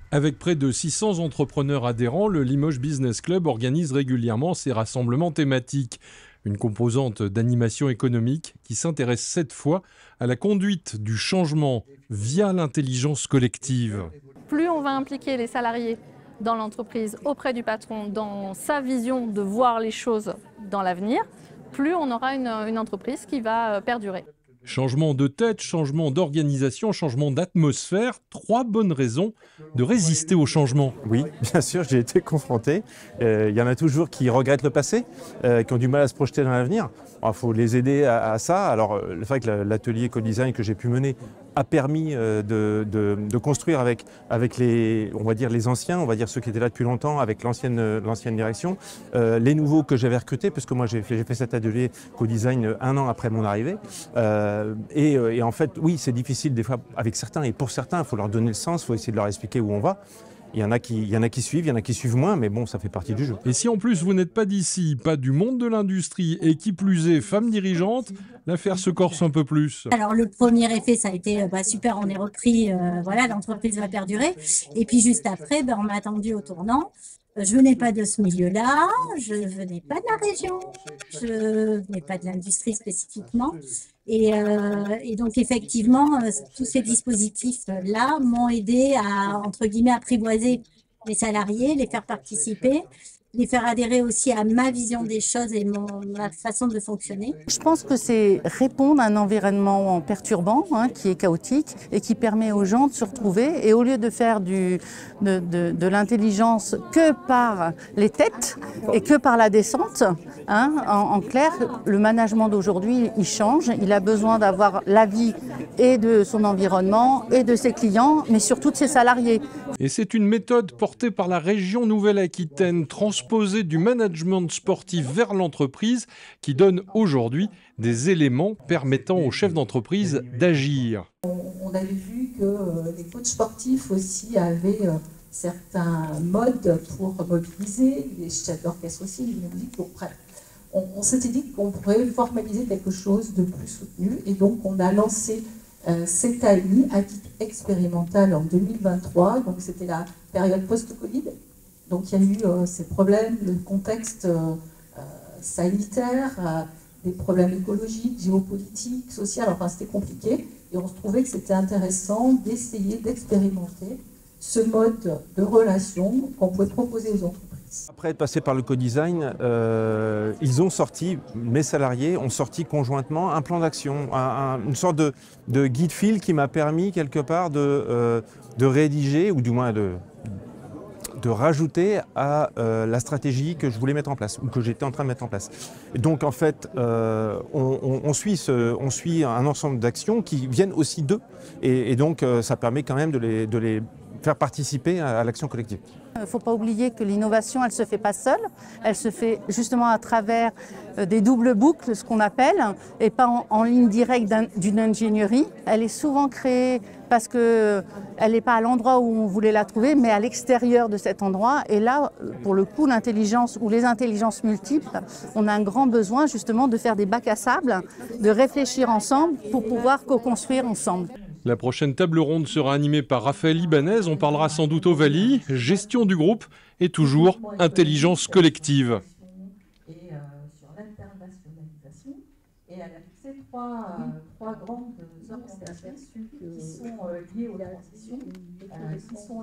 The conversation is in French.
Avec près de 600 entrepreneurs adhérents, le Limoges Business Club organise régulièrement ses rassemblements thématiques. Une composante d'animation économique qui s'intéresse cette fois à la conduite du changement via l'intelligence collective. Plus on va impliquer les salariés dans l'entreprise, auprès du patron, dans sa vision de voir les choses dans l'avenir, plus on aura une entreprise qui va perdurer. Changement de tête, changement d'organisation, changement d'atmosphère, 3 bonnes raisons de résister au changement. Oui, bien sûr, j'ai été confronté. Il y en a toujours qui regrettent le passé, qui ont du mal à se projeter dans l'avenir. Il faut les aider à ça. Alors, le fait que l'atelier co-design que j'ai pu mener a permis de construire avec les, on va dire les anciens, on va dire ceux qui étaient là depuis longtemps, avec l'ancienne direction, les nouveaux que j'avais recrutés, puisque moi j'ai fait cet atelier co-design 1 an après mon arrivée. Et en fait, oui, c'est difficile des fois avec certains, et pour certains, il faut leur donner le sens, il faut essayer de leur expliquer où on va. Il y en a qui suivent, il y en a qui suivent moins, mais bon, ça fait partie du jeu. Et si en plus vous n'êtes pas d'ici, pas du monde de l'industrie et qui plus est femme dirigeante, l'affaire se corse un peu plus. Alors le premier effet, ça a été super, on est repris, voilà, l'entreprise va perdurer. Et puis juste après, on m'a attendu au tournant. Je venais pas de ce milieu-là, je venais pas de la région, je venais pas de l'industrie spécifiquement. Et donc effectivement, tous ces dispositifs-là m'ont aidé à, entre guillemets, apprivoiser les salariés, les faire participer, les faire adhérer aussi à ma vision des choses et ma façon de fonctionner. Je pense que c'est répondre à un environnement perturbant, qui est chaotique et qui permet aux gens de se retrouver. Et au lieu de faire de l'intelligence que par les têtes et que par la descente, en clair, le management d'aujourd'hui, il change. Il a besoin d'avoir l'avis et de son environnement et de ses clients, mais surtout de ses salariés. Et c'est une méthode portée par la région Nouvelle-Aquitaine, transposée du management sportif vers l'entreprise, qui donne aujourd'hui des éléments permettant aux chefs d'entreprise d'agir. On avait vu que les coachs sportifs aussi avaient certains modes pour mobiliser, les chefs d'orchestre aussi, les musiques. Donc, bref, on s'était dit qu'on pourrait formaliser quelque chose de plus soutenu, et donc on a lancé cette AMI à titre expérimental en 2023, donc c'était la période post-Covid. Donc il y a eu ces problèmes, le contexte sanitaire, des problèmes écologiques, géopolitiques, sociaux, enfin c'était compliqué. Et on se trouvait que c'était intéressant d'essayer d'expérimenter ce mode de relation qu'on pouvait proposer aux entreprises. Après être passé par le co-design, ils ont sorti, mes salariés ont sorti conjointement un plan d'action, une sorte de guide-fil qui m'a permis quelque part de rédiger, ou du moins de rajouter à la stratégie que je voulais mettre en place, ou que j'étais en train de mettre en place. Et donc en fait, on suit un ensemble d'actions qui viennent aussi d'eux, et donc ça permet quand même de les faire participer à l'action collective. Il ne faut pas oublier que l'innovation, elle ne se fait pas seule, elle se fait justement à travers des doubles boucles, ce qu'on appelle, et pas en ligne directe d'une ingénierie. Elle est souvent créée parce qu'elle n'est pas à l'endroit où on voulait la trouver, mais à l'extérieur de cet endroit. Et là, pour le coup, l'intelligence ou les intelligences multiples, on a un grand besoin justement de faire des bacs à sable, de réfléchir ensemble pour pouvoir co-construire ensemble. La prochaine table ronde sera animée par Raphaël Ibanez. On parlera sans doute Ovalie, gestion du groupe et toujours intelligence collective. Et sur l'internationalisation, et elle a fixé trois grandes orientations qui sont liées aux transitions, qui sont